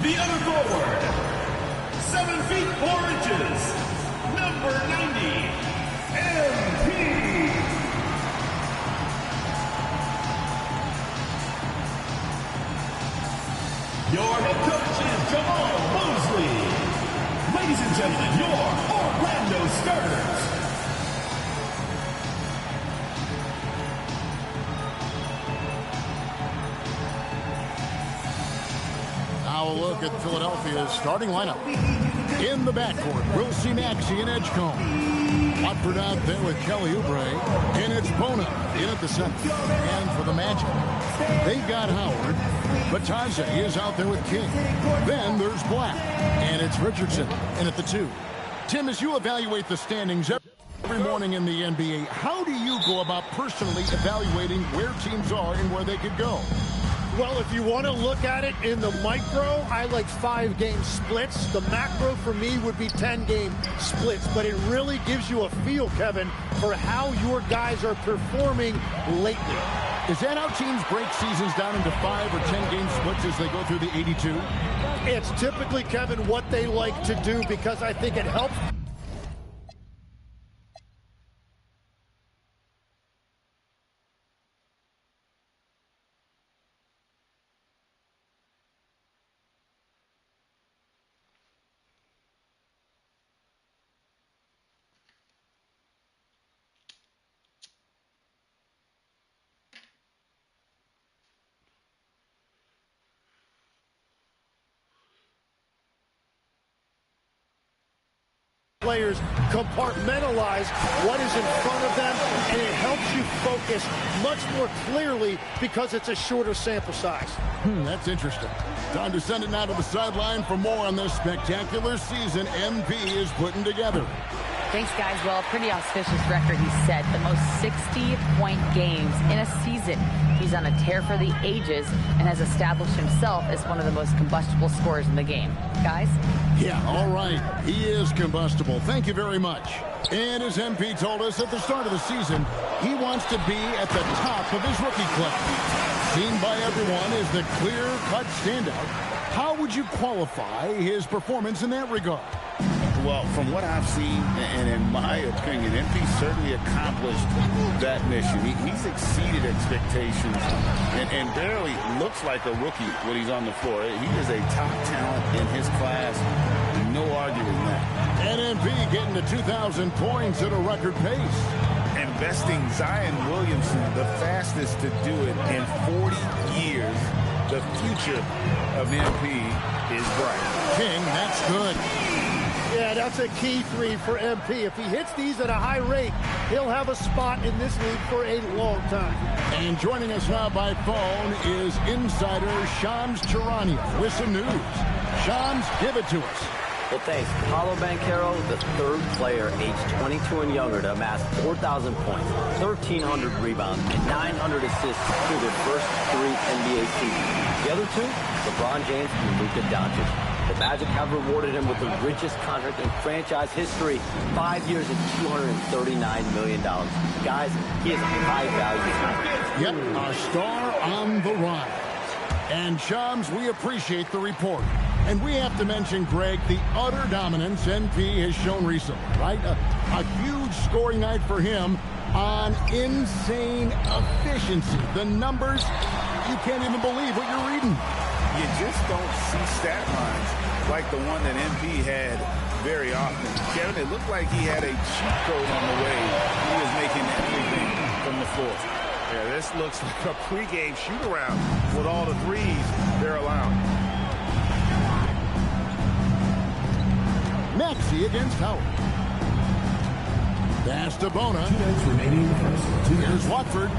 The other forward, 7 feet 4 inches, number 90, MP. Your head coach is Jamal Mosley. Ladies and gentlemen, your Orlando starters. Now a look at Philadelphia's starting lineup. In the backcourt, we'll see Maxey and Edgecombe. Watford out there with Kelly Oubre. And it's Bona in at the center. And for the Magic, they've got Howard. Bataze is out there with King. Then there's Black. And it's Richardson in at the 2. Tim, as you evaluate the standings every morning in the NBA, how do you go about personally evaluating where teams are and where they could go? Well, if you want to look at it in the micro, I like 5-game splits. The macro for me would be 10-game splits, but it really gives you a feel, Kevin, for how your guys are performing lately. Is that how teams break seasons down into 5 or 10-game splits as they go through the 82? It's typically, Kevin, what they like to do because I think it helps. Players compartmentalize what is in front of them, and it helps you focus much more clearly because it's a shorter sample size. That's interesting. Time to send it now to the sideline for more on this spectacular season MP is putting together. Thanks, guys. Well, a pretty auspicious record, he set. The most 60-point games in a season. He's on a tear for the ages and has established himself as one of the most combustible scorers in the game. Guys? Yeah, all right. He is combustible. Thank you very much. And as MP told us at the start of the season, he wants to be at the top of his rookie class. Seen by everyone as the clear-cut standout. How would you qualify his performance in that regard? Well, from what I've seen, and in my opinion, MP certainly accomplished that mission. He's exceeded expectations and barely looks like a rookie when he's on the floor. He is a top talent in his class. No arguing that. And MP getting to 2,000 points at a record pace. Investing Zion Williamson, the fastest to do it in 40 years. The future of MP is bright. King, that's good. Yeah, that's a key 3 for MP. If he hits these at a high rate, he'll have a spot in this league for a long time. And joining us now by phone is insider Shams Charania with some news. Shams, give it to us. Well, thanks. Paolo Banchero, the 3rd player aged 22 and younger to amass 4,000 points, 1,300 rebounds, and 900 assists through their first 3 NBA seasons. The other 2, LeBron James and Luka Doncic. The Magic have rewarded him with the richest contract in franchise history, 5 years and $239 million. Guys, he is a high-value talent. Yep, a star on the rise. And Shams, we appreciate the report. And we have to mention, Greg, the utter dominance NP has shown recently, right? A huge scoring night for him on insane efficiency. The numbers, you can't even believe what you're reading. You just don't see stat lines like the one that MP had very often. Kevin, it looked like he had a cheat code on the way. He was making everything from the floor. Yeah, this looks like a pregame shoot-around with all the threes they're allowing. Maxey against Howard. Pass to Bona. Here's Watford.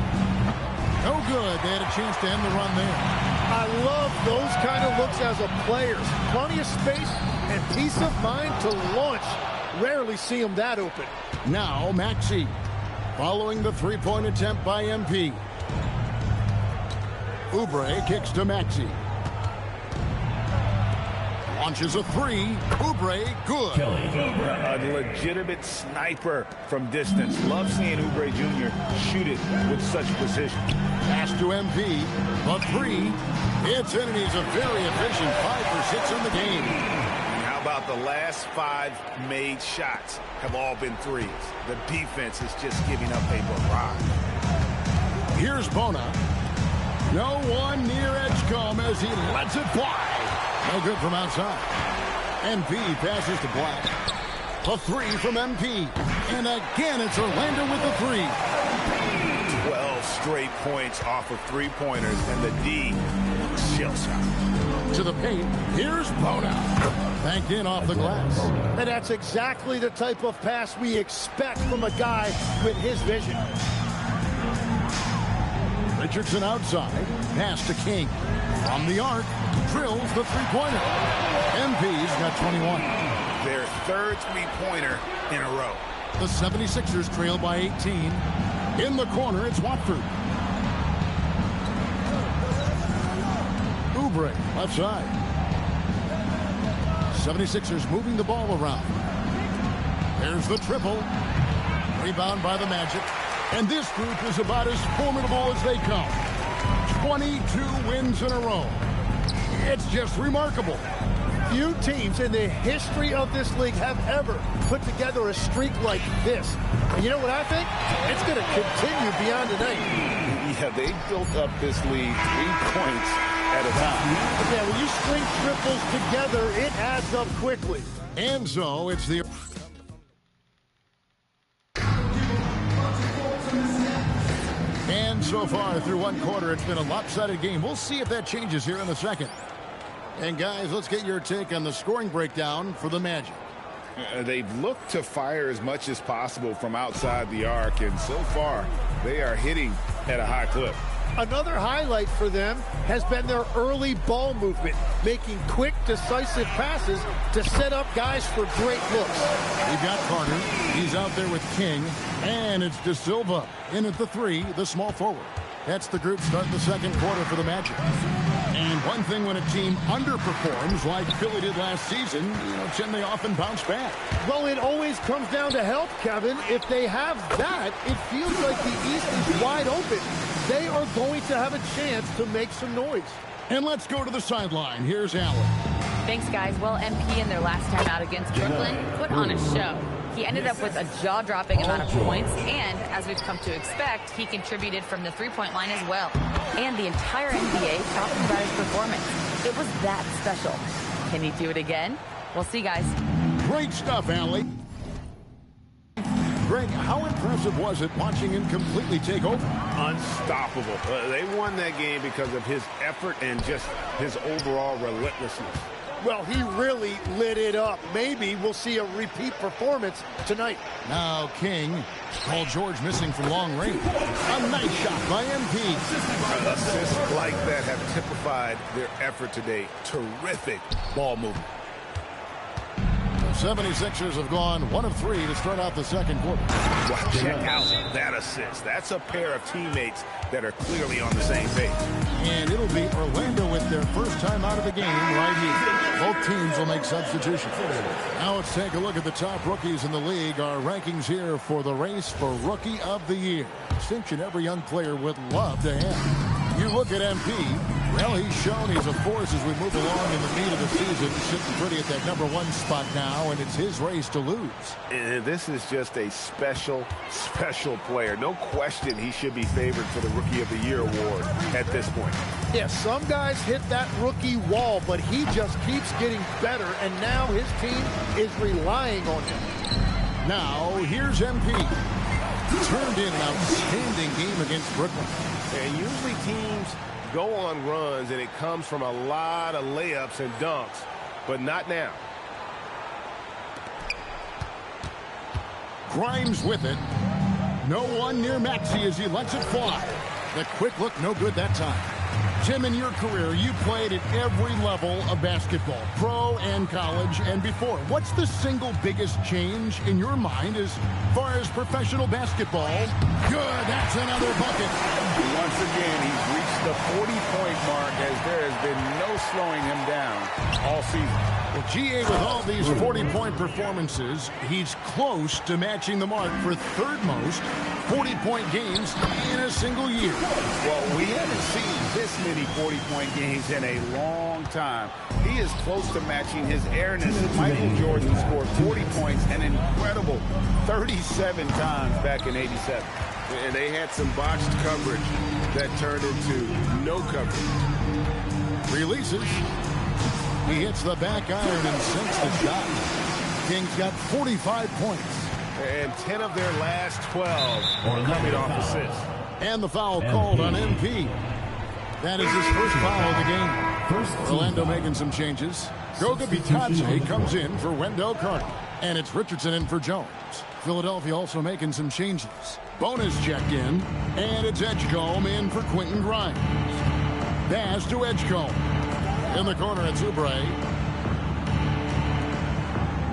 No good. They had a chance to end the run there. I love those kind of looks as a player. Plenty of space and peace of mind to launch. Rarely see him that open. Now Maxey following the 3-point attempt by MP. Oubre kicks to Maxey. Launches a three. Oubre, good. A legitimate sniper from distance. Love seeing Oubre Jr. shoot it with such precision. Pass to MP. A three. It's in, and he's a very efficient 5 for 6 in the game. How about the last 5 made shots have all been threes? The defense is just giving up a barrage. Here's Bona. No one near Edgecombe as he lets it fly. No good from outside. MP passes to Black. A three from MP. And again, it's Orlando with the three. 12 straight points off of three-pointers, and the D shell shot. To the paint. Here's Bona. Banked in off the glass. And that's exactly the type of pass we expect from a guy with his vision. Richardson outside. Pass to King. From the arc. Drills the three-pointer. MP's got 21. Their third three-pointer in a row. The 76ers trail by 18. In the corner, it's Watford. Oubre, left side. 76ers moving the ball around. There's the triple. Rebound by the Magic. And this group is about as formidable as they come. 22 wins in a row. It's just remarkable. Few teams in the history of this league have ever put together a streak like this. And you know what I think? It's going to continue beyond tonight. Yeah, they built up this league 3 points at a time. Yeah, when you string triples together, it adds up quickly. And so it's the... And so far through one quarter, it's been a lopsided game. We'll see if that changes here in the second. And guys, let's get your take on the scoring breakdown for the Magic. They've looked to fire as much as possible from outside the arc, and so far they are hitting at a high clip. Another highlight for them has been their early ball movement, making quick, decisive passes to set up guys for great looks. We've got Carter. He's out there with King. And it's De Silva in at the three, the small forward. That's the group starting the second quarter for the Magic. And one thing when a team underperforms like Philly did last season, Tim, they often bounce back. Well, it always comes down to health, Kevin. If they have that, it feels like the East is wide open. They are going to have a chance to make some noise. And let's go to the sideline. Here's Allen. Thanks, guys. Well, MP in their last time out against Brooklyn put on a show. He ended up with a jaw-dropping amount of points, and as we've come to expect, he contributed from the three-point line as well. And the entire NBA talking about his performance. It was that special. Can he do it again? We'll see, guys. Great stuff, Allie. Greg, how impressive was it watching him completely take over? Unstoppable. They won that game because of his effort and just his overall relentlessness. Well, he really lit it up. Maybe we'll see a repeat performance tonight. Now King. Paul George missing from long range. A nice shot by MP. Assists like that have typified their effort today. Terrific ball movement. The 76ers have gone 1 of 3 to start out the second quarter. Wow, check out that assist. That's a pair of teammates that are clearly on the same page. And it'll be Orlando with their first time out of the game right here. Both teams will make substitutions. Now let's take a look at the top rookies in the league. Our rankings here for the race for Rookie of the Year. Distinction every young player would love to have. You look at MP. Well, he's shown he's a force as we move along in the meat of the season. Sitting pretty at that #1 spot now, and it's his race to lose. And this is just a special, special player. No question he should be favored for the Rookie of the Year award at this point. Yeah, some guys hit that rookie wall, but he just keeps getting better, and now his team is relying on him. Now, here's MP. Turned in an outstanding game against Brooklyn. And usually teams go on runs, and it comes from a lot of layups and dunks, but not now. Grimes with it. No one near Maxey as he lets it fly. The quick look, no good that time. Tim, in your career, you played at every level of basketball, pro and college and before. What's the single biggest change in your mind as far as professional basketball? Good, that's another bucket. Once again, he's reached the 40-point mark as there has been no slowing him down all season. Well, GA, with all these 40-point performances, he's close to matching the mark for third most 40-point games in a single year. Well, we haven't seen this many 40-point games in a long time. He is close to matching his airness. Michael Jordan scored 40 points an incredible 37 times back in '87. And they had some botched coverage that turned into no coverage. Releases. He hits the back iron and sinks the shot. Kings got 45 points. And 10 of their last 12 are coming off assists. And the foul called on MP. That is his first foul of the game. Orlando making some changes. Goga Bitadze comes in for Wendell Carter. And it's Richardson in for Jones. Philadelphia also making some changes. Bonus check in. And it's Edgecombe in for Quentin Grimes. Pass to Edgecombe. In the corner, it's Oubre.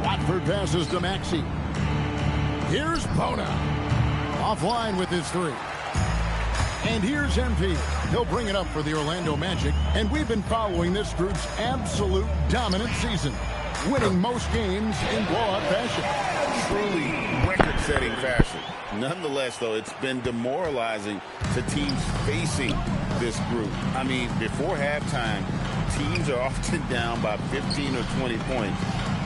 Watford passes to Maxey. Here's Bona. Offline with his three. And here's MP. He'll bring it up for the Orlando Magic. And we've been following this group's absolute dominant season, winning most games in blowout fashion. Truly record-setting fashion. Nonetheless, though, it's been demoralizing to teams facing this group. I mean, before halftime, teams are often down by 15 or 20 points.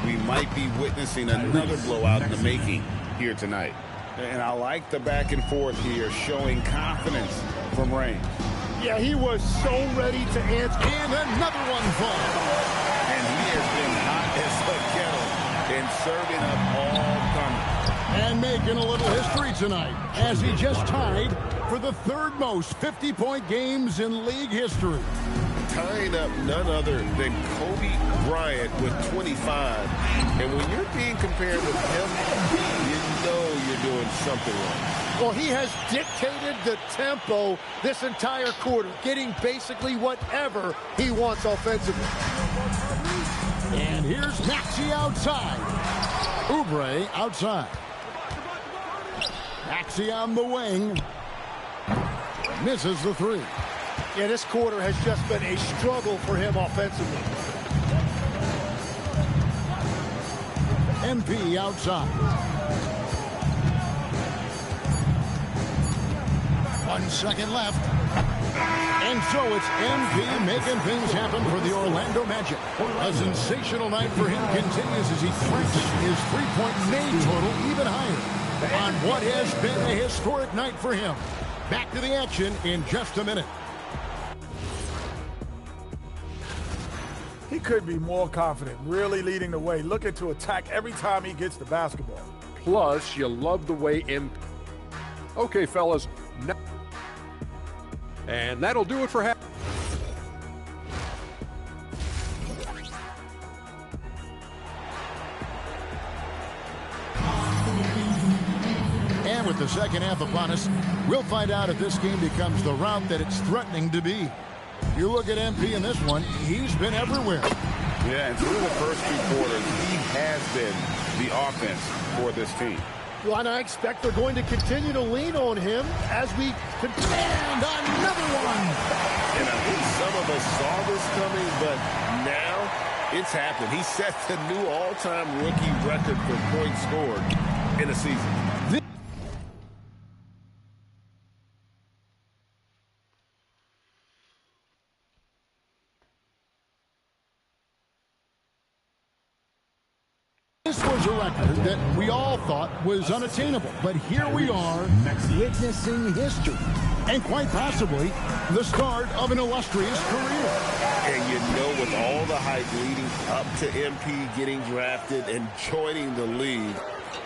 We might be witnessing another blowout in the making here tonight. And I like the back and forth here, showing confidence from Reigns. Yeah, he was so ready to answer. And another one falls. And he has been hot as a kettle and serving up all comers. And making a little history tonight, as he just tied for the third most 50-point games in league history. Tying up none other than Kobe Bryant with 25. And when you're being compared with him, you know you're doing something wrong. Well, he has dictated the tempo this entire quarter, getting basically whatever he wants offensively. And here's Maxey outside. Oubre outside. Maxey on the wing. Misses the three. Yeah, this quarter has just been a struggle for him offensively. MP outside. 1 second left. And so it's MP making things happen for the Orlando Magic. A sensational night for him continues as he tracks his three-point made total even higher on what has been a historic night for him. Back to the action in just a minute. He could be more confident, really leading the way, looking to attack every time he gets the basketball. Plus, you love the way Okay, fellas. And that'll do it for half. And with the second half upon us, we'll find out if this game becomes the route that it's threatening to be. You look at MP in this one, he's been everywhere. Yeah, and through the first two quarters, he has been the offense for this team. Well, and I expect they're going to continue to lean on him as we continue. And another one! And I think some of us saw this coming, but now it's happened. He set the new all-time rookie record for points scored in a season. This was a record that we all thought was unattainable, but here we are witnessing history, and quite possibly the start of an illustrious career. And you know, with all the hype leading up to MP getting drafted and joining the league,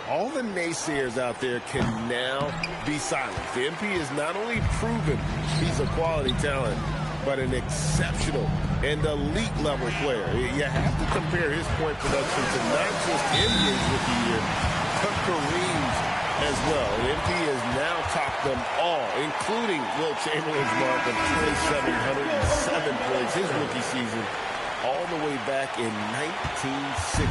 all the naysayers out there can now be silenced. MP is not only proven he's a quality talent, but an exceptional and elite level player. You have to compare his point production to not just NBA's rookie year, but Kareem's as well. And MP has now topped them all, including Will Chamberlain's mark of 2,707 points his rookie season, all the way back in 1960.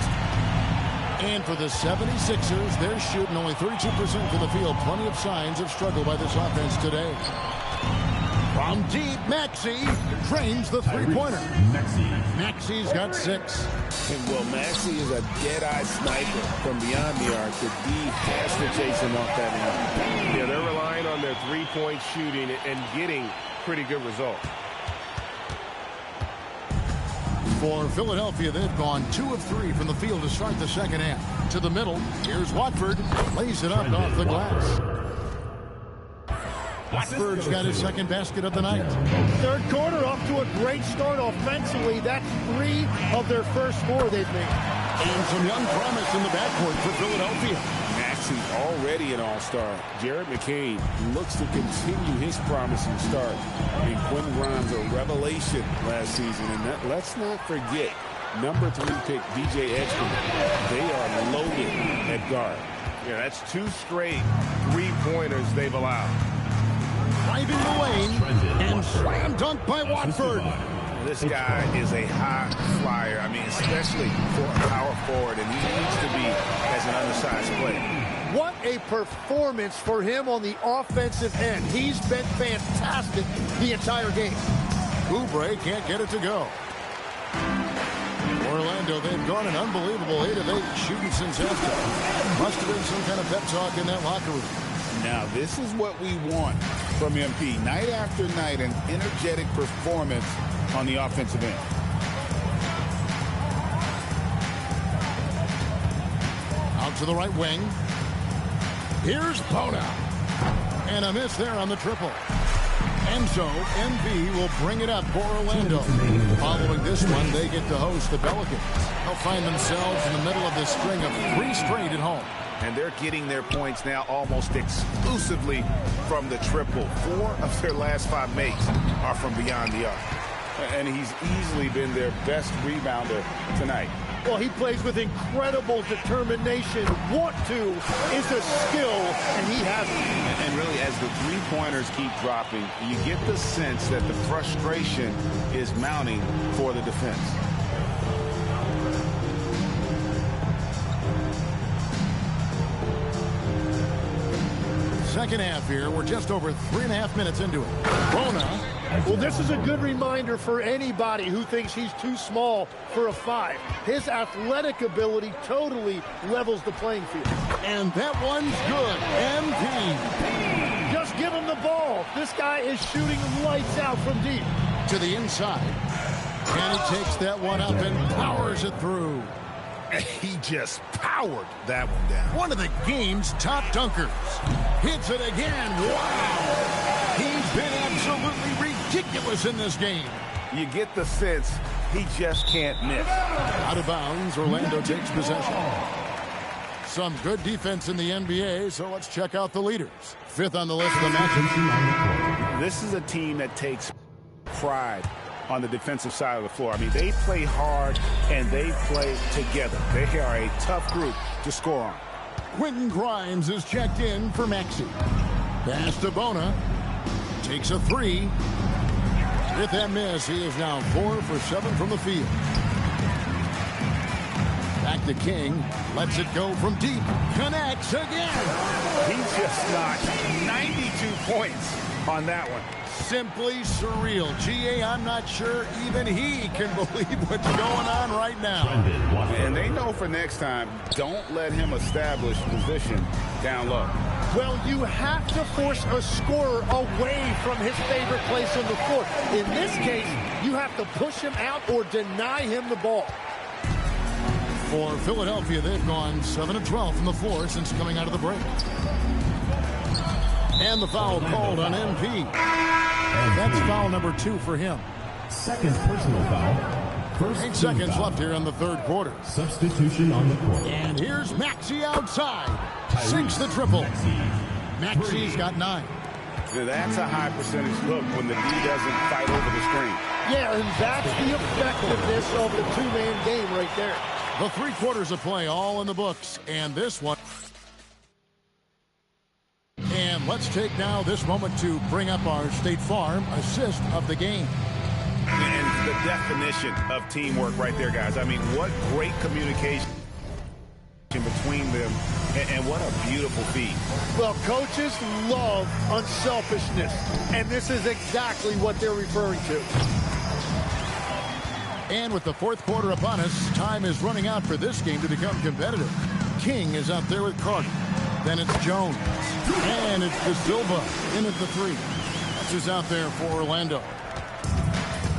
And for the 76ers, they're shooting only 32% from the field. Plenty of signs of struggle by this offense today. From deep, Maxey drains the three-pointer. Maxey's got 6. And well, Maxey is a dead-eye sniper from beyond the arc. The D has to chase him off that line. Yeah, they're relying on their three-point shooting and getting pretty good results. For Philadelphia, they've gone 2 of 3 from the field to start the second half. To the middle, here's Watford. Lays it up off the glass. Watford's got his second basket of the night. Third quarter off to a great start offensively. That's 3 of their first 4 they've made. And some young promise in the backcourt for Philadelphia. Maxey already an all-star. Jared McCain looks to continue his promising start. And Quinn Grimes a revelation last season. And let's not forget, number 3 pick DJ Edgerton. They are loaded at guard. Yeah, that's 2 straight three-pointers they've allowed. Driving the lane and slam dunk by Watford. This guy is a high flyer. I mean, especially for a power forward, and he needs to be as an undersized player. What a performance for him on the offensive end. He's been fantastic the entire game. Oubre can't get it to go. Orlando, they've gone an unbelievable 8 of 8 shooting since halftime. Must have been some kind of pep talk in that locker room. Now, this is what we want from MP. Night after night, an energetic performance on the offensive end. Out to the right wing. Here's Bona. And a miss there on the triple. And so, MP will bring it up for Orlando. Following this one, they get to host the Pelicans. They'll find themselves in the middle of this string of 3 straight at home. And they're getting their points now almost exclusively from the triple. 4 of their last 5 makes are from beyond the arc. And he's easily been their best rebounder tonight. Well, he plays with incredible determination. Want to is a skill, and he has it. And really, as the three-pointers keep dropping, you get the sense that the frustration is mounting for the defense. Second half here. We're just over 3.5 minutes into it. Bona. Well, this is a good reminder for anybody who thinks he's too small for a 5. His athletic ability totally levels the playing field. And that one's good. MP. Just give him the ball. This guy is shooting lights out from deep. To the inside. And he takes that one up and powers it through. He just powered that one down. One of the game's top dunkers. Hits it again. Wow. He's been absolutely ridiculous in this game. You get the sense he just can't miss. Out of bounds, Orlando takes possession. Some good defense in the NBA, so let's check out the leaders. 5th on the list of the match. This is a team that takes pride on the defensive side of the floor. I mean, they play hard and they play together. They are a tough group to score on. Quentin Grimes is checked in for Maxey. Pass to Bona. Takes a 3. With that miss, he is now 4 for 7 from the field. Back to King. Lets it go from deep. Connects again. He just knocked 92 points on that one. Simply surreal. GA, I'm not sure even he can believe what's going on right now. And they know for next time, don't let him establish position down low. Well, you have to force a scorer away from his favorite place on the floor. In this case, you have to push him out or deny him the ball. For Philadelphia, they've gone 7 of 12 from the floor since coming out of the break. And the foul called on MP. That's foul number 2 for him. Second personal foul. 8 seconds left here in the third quarter. Substitution on the court. And here's Maxey outside. Sinks the triple. Maxey's got 9. That's a high percentage look when the D doesn't fight over the screen. Yeah, and that's the effectiveness of the 2-man game right there. The 3 quarters of play all in the books. And this one. And let's take now this moment to bring up our State Farm assist of the game. And the definition of teamwork right there, guys. I mean, what great communication in between them. And what a beautiful feat. Well, coaches love unselfishness, and this is exactly what they're referring to. And with the fourth quarter upon us, time is running out for this game to become competitive. King is out there with Carter. Then it's Jones. And it's De Silva in at the 3. This is out there for Orlando.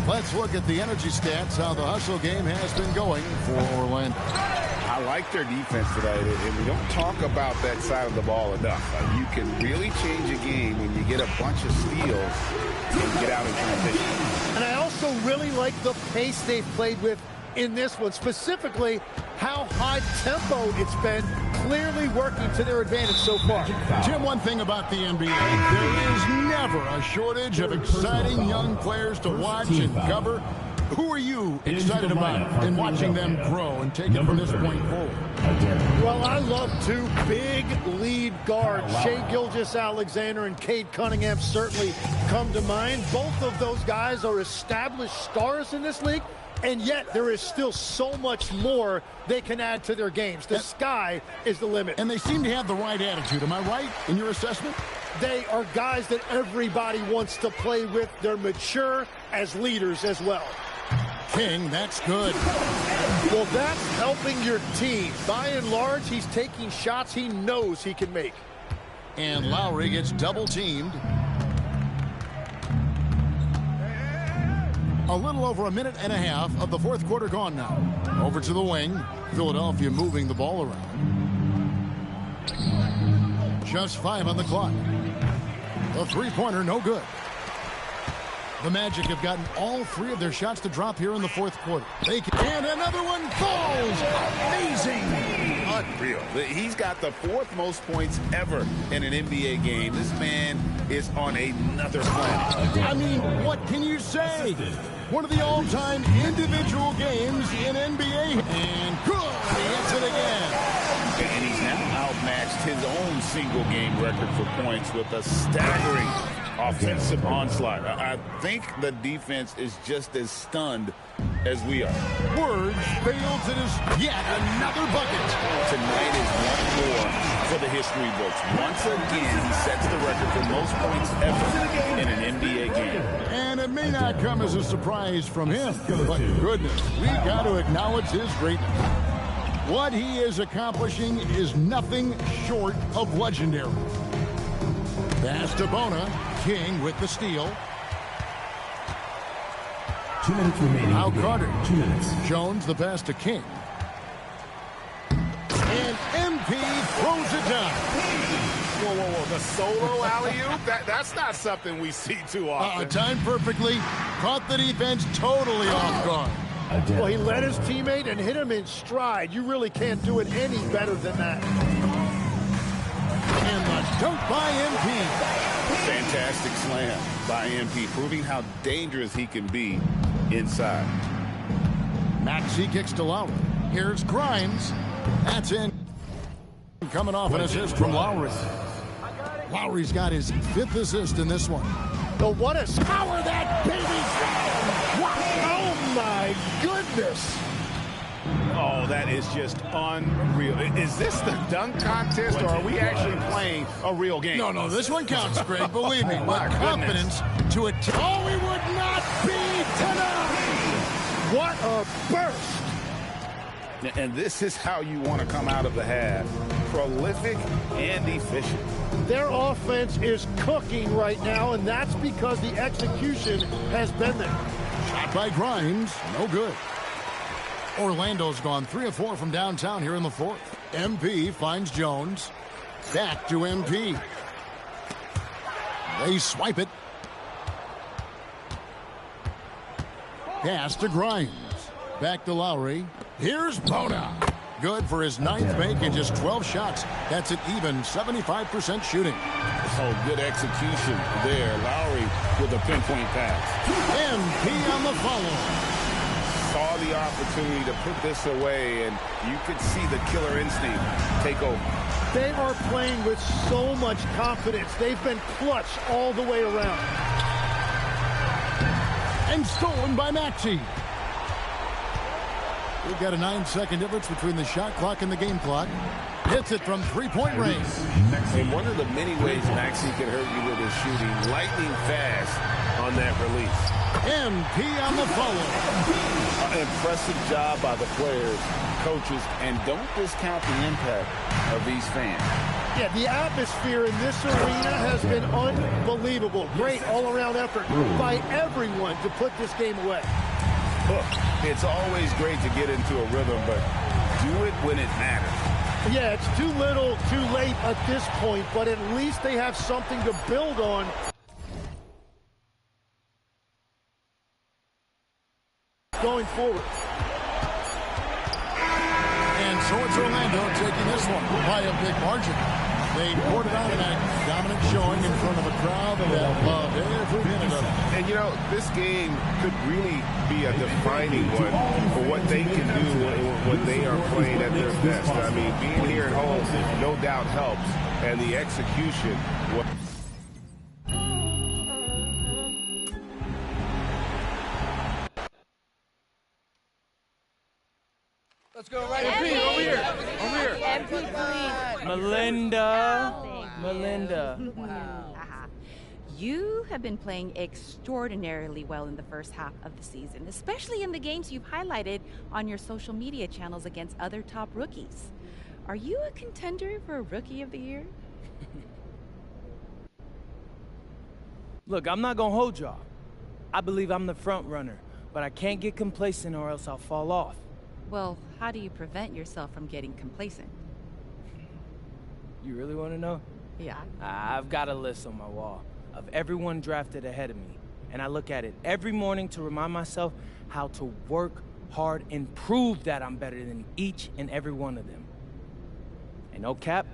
Let's look at the energy stats, how the hustle game has been going for Orlando. I like their defense today, and we don't talk about that side of the ball enough. You can really change a game when you get a bunch of steals and get out in transition. And I also really like the pace they've played with in this one, specifically how high tempo it's been, clearly working to their advantage so far. Jim, one thing about the NBA, there is never a shortage of exciting young players to watch and cover. Who are you excited about in watching them grow and take it from this point forward? Well, I love two big lead guards. Shai Gilgeous-Alexander and Cade Cunningham certainly come to mind. Both of those guys are established stars in this league, and yet there is still so much more they can add to their games. The sky is the limit. And they seem to have the right attitude. Am I right in your assessment? They are guys that everybody wants to play with. They're mature as leaders as well. King, that's good. Well, that's helping your team. By and large, he's taking shots he knows he can make. And Lowry gets double-teamed. A little over a minute and a half of the fourth quarter gone now. Over to the wing. Philadelphia moving the ball around. Just 5 on the clock. The three-pointer, no good. The Magic have gotten all 3 of their shots to drop here in the fourth quarter. And another one falls. Amazing. Unreal. He's got the 4th most points ever in an NBA game. This man is on another planet. I mean, what can you say? One of the all-time individual games in NBA. And good. He hits it again. And he's now outmatched his own single-game record for points with a staggering offensive onslaught. I think the defense is just as stunned as we are. Words failed to this. Yet another bucket. Tonight is one more for the history books. Once again, he sets the record for most points ever in an NBA game. And it may not come as a surprise from him, but goodness, we got to acknowledge his greatness. What he is accomplishing is nothing short of legendary. Pass to Bona. King with the steal. 2 minutes remaining. Now Carter. 2 minutes. Jones, the pass to King. And MP throws it down. Whoa. The solo alley-oop? That's not something we see too often. Timed perfectly. Caught the defense totally off guard. Well, he led his teammate and hit him in stride. You really can't do it any better than that. And the dunk by MP. Fantastic slam by MP, proving how dangerous he can be inside. Maxey kicks to Lowry. Here's Grimes. That's in. Coming off an assist from Lowry. Lowry's got his 5th assist in this one. But what a power that baby down! Wow. Oh my goodness! Oh, that is just unreal. Is this the dunk contest, or are we actually playing a real game? No, this one counts, Greg. Believe me, with confidence to attack. Oh, we would not be tonight! What a burst! And this is how you want to come out of the half. Prolific and efficient. Their offense is cooking right now, and that's because the execution has been there. Shot by Grimes, no good. Orlando's gone 3 of 4 from downtown here in the fourth. MP finds Jones. Back to MP. They swipe it. Pass to Grimes. Back to Lowry. Here's Bona. Good for his 9th make and just 12 shots. That's an even 75% shooting. Oh, good execution there. Lowry with a pinpoint pass. MP on the follow. Saw the opportunity to put this away, and you could see the killer instinct take over. They are playing with so much confidence. They've been clutch all the way around. And stolen by Maxey. We've got a 9-second difference between the shot clock and the game clock. Hits it from three-point range. And one of the many ways Maxey can hurt you with his shooting, lightning fast on that release. MP on the follow. Impressive job by the players, coaches, and don't discount the impact of these fans. Yeah, the atmosphere in this arena has been unbelievable. Great all-around effort by everyone to put this game away. Look, it's always great to get into a rhythm, but do it when it matters. Yeah, it's too little, too late at this point, but at least they have something to build on. Going forward. And so it's Orlando taking this one by a big margin. They poured it on tonight. Dominant showing in front of a crowd that loved every minute of it. And, you know, this game could really be a defining one for what they can do when they are playing at their best. I mean, being here at home no doubt helps, and the execution. Let's go right here. Over here. Over here. MP, please. Melinda. You have been playing extraordinarily well in the first half of the season, especially in the games you've highlighted on your social media channels against other top rookies. Are you a contender for Rookie of the Year? Look, I'm not going to hold y'all. I believe I'm the front runner, but I can't get complacent or else I'll fall off. Well, how do you prevent yourself from getting complacent? You really want to know? Yeah. I've got a list on my wall of everyone drafted ahead of me, and I look at it every morning to remind myself how to work hard and prove that I'm better than each and every one of them. And no cap,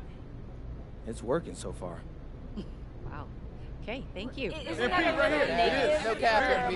it's working so far. Wow. Okay, thank you. Right here. No cap,